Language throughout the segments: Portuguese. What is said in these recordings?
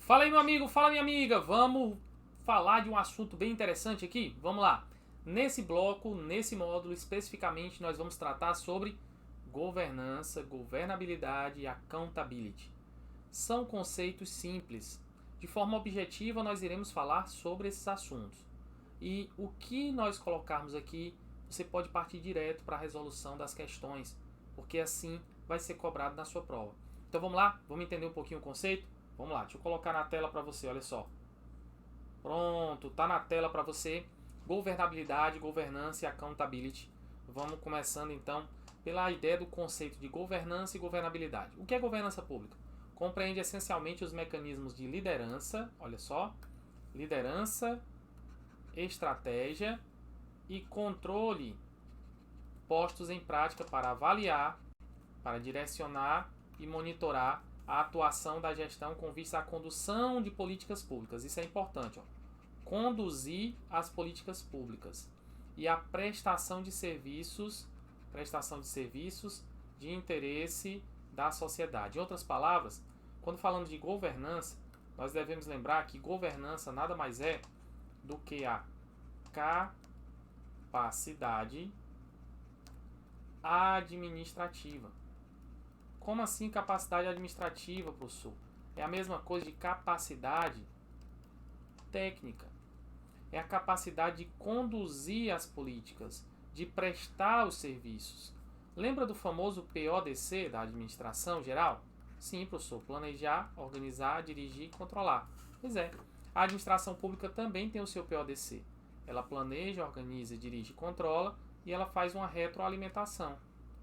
Fala aí, meu amigo, fala minha amiga. Vamos falar de um assunto bem interessante aqui? Vamos lá. Nesse bloco, nesse módulo especificamente, nós vamos tratar sobre governança, governabilidade e accountability. São conceitos simples. De forma objetiva, nós iremos falar sobre esses assuntos. E o que nós colocarmos aqui, você pode partir direto para a resolução das questões, porque assim vai ser cobrado na sua prova. Então vamos lá? Vamos entender um pouquinho o conceito? Vamos lá, deixa eu colocar na tela para você, olha só. Pronto, tá na tela para você. Governabilidade, governança e accountability. Vamos começando então pela ideia do conceito de governança e governabilidade. O que é governança pública? Compreende essencialmente os mecanismos de liderança, olha só, liderança, estratégia e controle postos em prática para avaliar, para direcionar e monitorar a atuação da gestão com vista à condução de políticas públicas. Isso é importante, ó. Conduzir as políticas públicas e a prestação de serviços de interesse da sociedade. Em outras palavras, quando falamos de governança, nós devemos lembrar que governança nada mais é do que a capacidade administrativa. Como assim capacidade administrativa, professor? É a mesma coisa de capacidade técnica. É a capacidade de conduzir as políticas, de prestar os serviços. Lembra do famoso PODC da administração geral? Sim, professor. Planejar, organizar, dirigir e controlar. Pois é. A administração pública também tem o seu PODC. Ela planeja, organiza, dirige e controla e ela faz uma retroalimentação.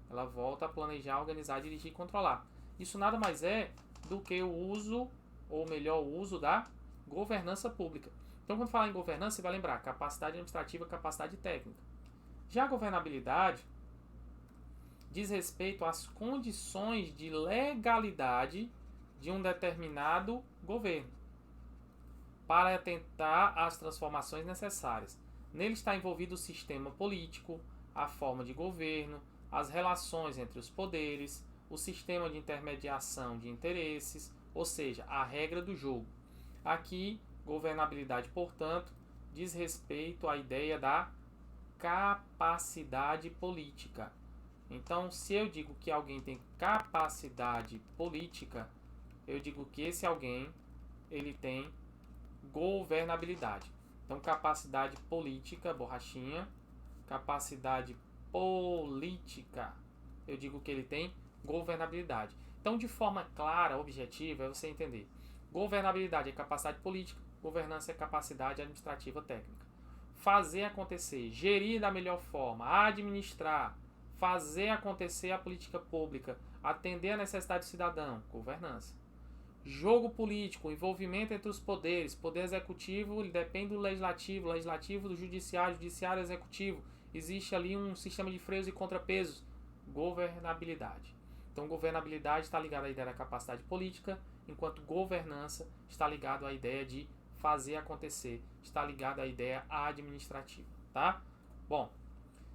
Ela volta a planejar, organizar, dirigir e controlar. Isso nada mais é do que o uso, ou melhor, o uso da governança pública. Então, quando falar em governança, você vai lembrar capacidade administrativa, capacidade técnica. Já a governabilidade diz respeito às condições de legalidade de um determinado governo para atentar às transformações necessárias. Nele está envolvido o sistema político, a forma de governo, as relações entre os poderes, o sistema de intermediação de interesses, ou seja, a regra do jogo. Aqui, governabilidade, portanto, diz respeito à ideia da capacidade política. Então, se eu digo que alguém tem capacidade política, eu digo que esse alguém ele tem governabilidade. Então, capacidade política, borrachinha, capacidade política, eu digo que ele tem governabilidade. Então, de forma clara, objetiva, é você entender. Governabilidade é capacidade política, governança é capacidade administrativa técnica. Fazer acontecer, gerir da melhor forma, administrar, fazer acontecer a política pública, atender a necessidade do cidadão, governança. Jogo político, envolvimento entre os poderes, poder executivo ele depende do legislativo, legislativo do judiciário, judiciário executivo. Existe ali um sistema de freios e contrapesos, governabilidade. Então, governabilidade está ligada à ideia da capacidade política, enquanto governança está ligado à ideia de fazer acontecer, está ligado à ideia administrativa, tá? Bom,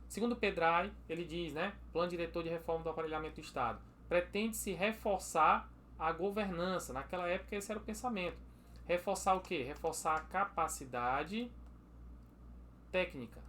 segundo Pedray, ele diz, né, Plano Diretor de Reforma do Aparelhamento do Estado, pretende-se reforçar a governança. Naquela época esse era o pensamento. Reforçar o quê? Reforçar a capacidade técnica.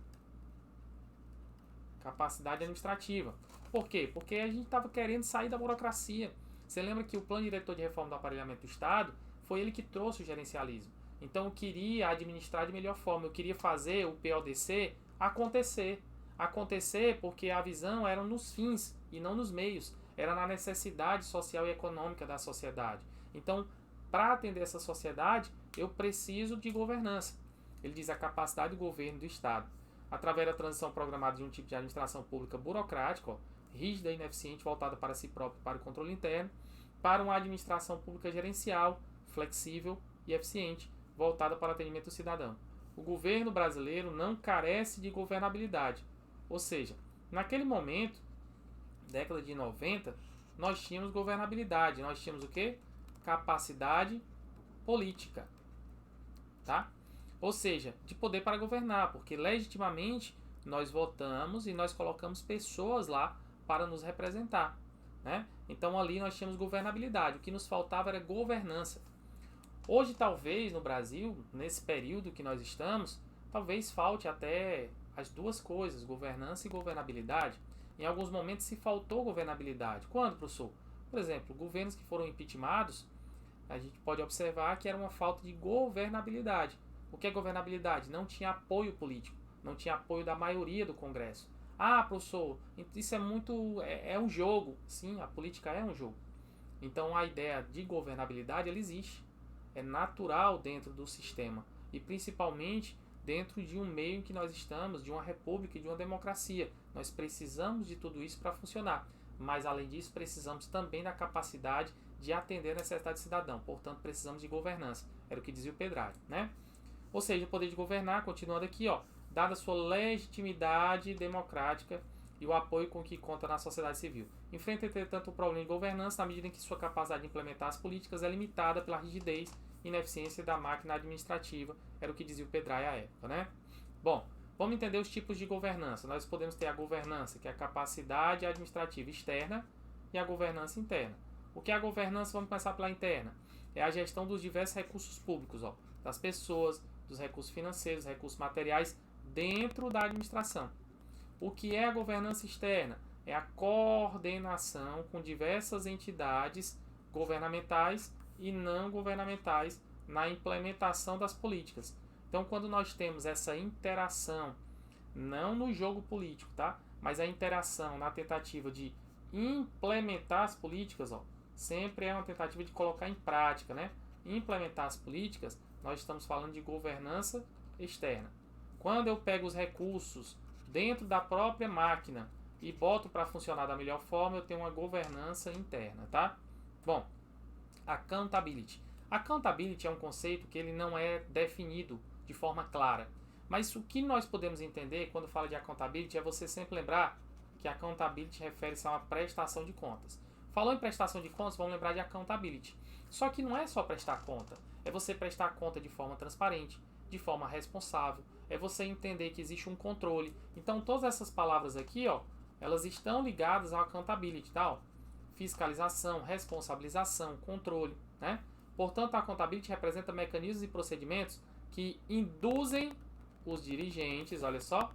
Capacidade administrativa. Por quê? Porque a gente estava querendo sair da burocracia. Você lembra que o Plano Diretor de Reforma do Aparelhamento do Estado foi ele que trouxe o gerencialismo. Então eu queria administrar de melhor forma. Eu queria fazer o PODC acontecer. Acontecer porque a visão era nos fins e não nos meios. Era na necessidade social e econômica da sociedade. Então, para atender essa sociedade, eu preciso de governança. Ele diz a capacidade do governo do Estado, através da transição programada de um tipo de administração pública burocrática, rígida e ineficiente, voltada para si próprio e para o controle interno, para uma administração pública gerencial, flexível e eficiente, voltada para o atendimento do cidadão. O governo brasileiro não carece de governabilidade. Ou seja, naquele momento, década de 90, nós tínhamos governabilidade. Nós tínhamos o quê? Capacidade política. Tá? Ou seja, de poder para governar, porque legitimamente nós votamos e nós colocamos pessoas lá para nos representar. Né? Então ali nós tínhamos governabilidade. O que nos faltava era governança. Hoje, talvez, no Brasil, nesse período que nós estamos, talvez falte até as duas coisas, governança e governabilidade. Em alguns momentos se faltou governabilidade. Quando, professor? Por exemplo, governos que foram impeachmentados, a gente pode observar que era uma falta de governabilidade. O que é governabilidade? Não tinha apoio político, não tinha apoio da maioria do Congresso. Ah, professor, isso é muito. É um jogo. Sim, a política é um jogo. Então a ideia de governabilidade ela existe. É natural dentro do sistema. E principalmente dentro de um meio em que nós estamos, de uma república e de uma democracia. Nós precisamos de tudo isso para funcionar. Mas além disso, precisamos também da capacidade de atender a necessidade do cidadão. Portanto, precisamos de governança. Era o que dizia o Pedralho, né? Ou seja, o poder de governar, continuando aqui, ó, dada a sua legitimidade democrática e o apoio com que conta na sociedade civil. Enfrenta, entretanto, o problema de governança na medida em que sua capacidade de implementar as políticas é limitada pela rigidez e ineficiência da máquina administrativa, era o que dizia o Pedralho à época, né? Bom, vamos entender os tipos de governança. Nós podemos ter a governança, que é a capacidade administrativa externa, e a governança interna. O que é a governança? Vamos começar pela interna. É a gestão dos diversos recursos públicos, ó, das pessoas, dos recursos financeiros, recursos materiais, dentro da administração. O que é a governança externa? É a coordenação com diversas entidades governamentais e não governamentais na implementação das políticas. Então, quando nós temos essa interação, não no jogo político, tá? Mas a interação na tentativa de implementar as políticas, ó, sempre é uma tentativa de colocar em prática, né? Implementar as políticas, nós estamos falando de governança externa. Quando eu pego os recursos dentro da própria máquina e boto para funcionar da melhor forma, eu tenho uma governança interna, tá? Bom, accountability. Accountability é um conceito que ele não é definido de forma clara. Mas o que nós podemos entender quando fala de accountability é você sempre lembrar que accountability refere-se a uma prestação de contas. Falou em prestação de contas, vamos lembrar de accountability. Só que não é só prestar conta, é você prestar conta de forma transparente, de forma responsável, é você entender que existe um controle. Então todas essas palavras aqui, ó, elas estão ligadas ao accountability, tá? Ó, fiscalização, responsabilização, controle, né? Portanto, a accountability representa mecanismos e procedimentos que induzem os dirigentes, olha só,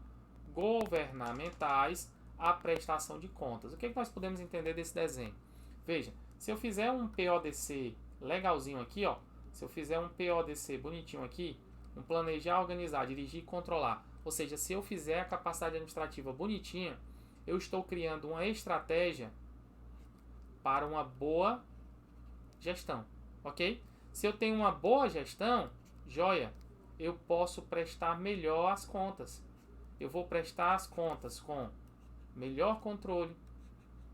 governamentais à prestação de contas. O que nós podemos entender desse desenho? Veja, se eu fizer um PODC legalzinho aqui, ó, se eu fizer um PODC bonitinho aqui, um planejar, organizar, dirigir e controlar, ou seja, se eu fizer a capacidade administrativa bonitinha, eu estou criando uma estratégia para uma boa gestão, ok? Se eu tenho uma boa gestão, joia, eu posso prestar melhor as contas. Eu vou prestar as contas com melhor controle,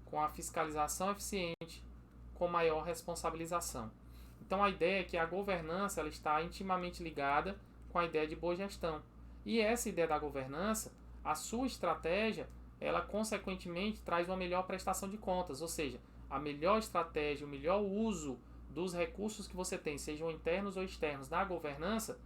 com a fiscalização eficiente, com maior responsabilização. Então a ideia é que a governança ela está intimamente ligada com a ideia de boa gestão. E essa ideia da governança, a sua estratégia, ela consequentemente traz uma melhor prestação de contas, ou seja, a melhor estratégia, o melhor uso dos recursos que você tem, sejam internos ou externos, na governança,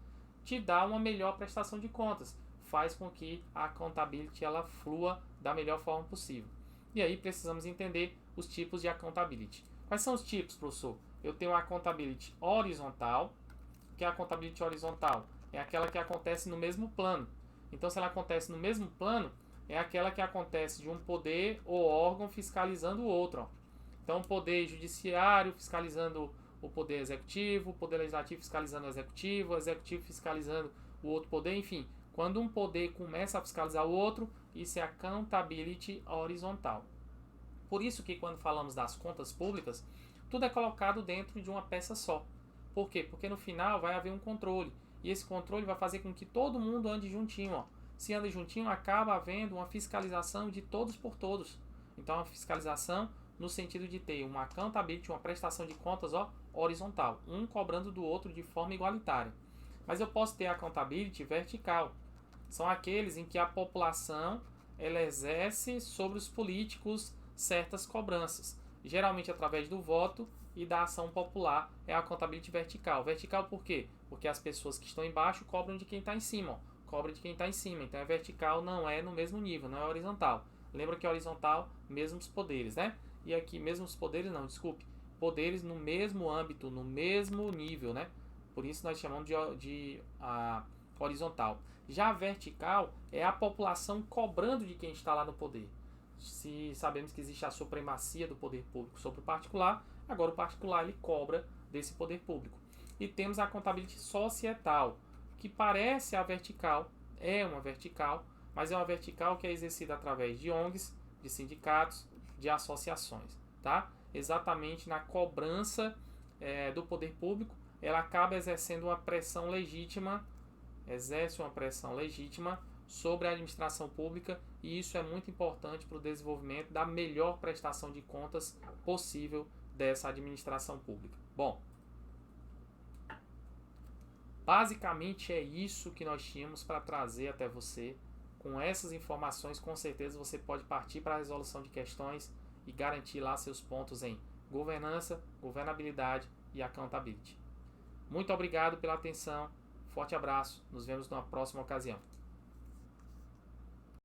te dá uma melhor prestação de contas, faz com que a accountability ela flua da melhor forma possível. E aí precisamos entender os tipos de accountability. Quais são os tipos, professor? Eu tenho a accountability horizontal, que é a accountability horizontal é aquela que acontece no mesmo plano. Então, se ela acontece no mesmo plano, é aquela que acontece de um poder ou órgão fiscalizando o outro. Ó. Então, o poder judiciário fiscalizando o poder executivo, o poder legislativo fiscalizando o executivo fiscalizando o outro poder, enfim. Quando um poder começa a fiscalizar o outro, isso é accountability horizontal. Por isso que quando falamos das contas públicas, tudo é colocado dentro de uma peça só. Por quê? Porque no final vai haver um controle. E esse controle vai fazer com que todo mundo ande juntinho. Ó. Se anda juntinho, acaba havendo uma fiscalização de todos por todos. Então, a fiscalização no sentido de ter uma accountability, uma prestação de contas horizontal, um cobrando do outro de forma igualitária. Mas eu posso ter a accountability vertical. São aqueles em que a população ela exerce sobre os políticos certas cobranças, geralmente através do voto e da ação popular, é a accountability vertical. Vertical por quê? Porque as pessoas que estão embaixo cobram de quem está em cima, ó. Cobra de quem está em cima, então é vertical, não é no mesmo nível, não é horizontal. Lembra que é horizontal, mesmos poderes, né? E aqui, mesmos poderes não, desculpe, poderes no mesmo âmbito, no mesmo nível, né? Por isso nós chamamos de horizontal. Já a vertical é a população cobrando de quem está lá no poder. Se sabemos que existe a supremacia do poder público sobre o particular, agora o particular ele cobra desse poder público. E temos a contabilidade societal, que parece a vertical, é uma vertical, mas é uma vertical que é exercida através de ONGs, de sindicatos, de associações, tá? Exatamente na cobrança do poder público, ela acaba exercendo uma pressão legítima, sobre a administração pública, e isso é muito importante para o desenvolvimento da melhor prestação de contas possível dessa administração pública. Bom, basicamente é isso que nós tínhamos para trazer até você. Com essas informações, com certeza você pode partir para a resolução de questões e garantir lá seus pontos em governança, governabilidade e accountability. Muito obrigado pela atenção, forte abraço, nos vemos numa próxima ocasião.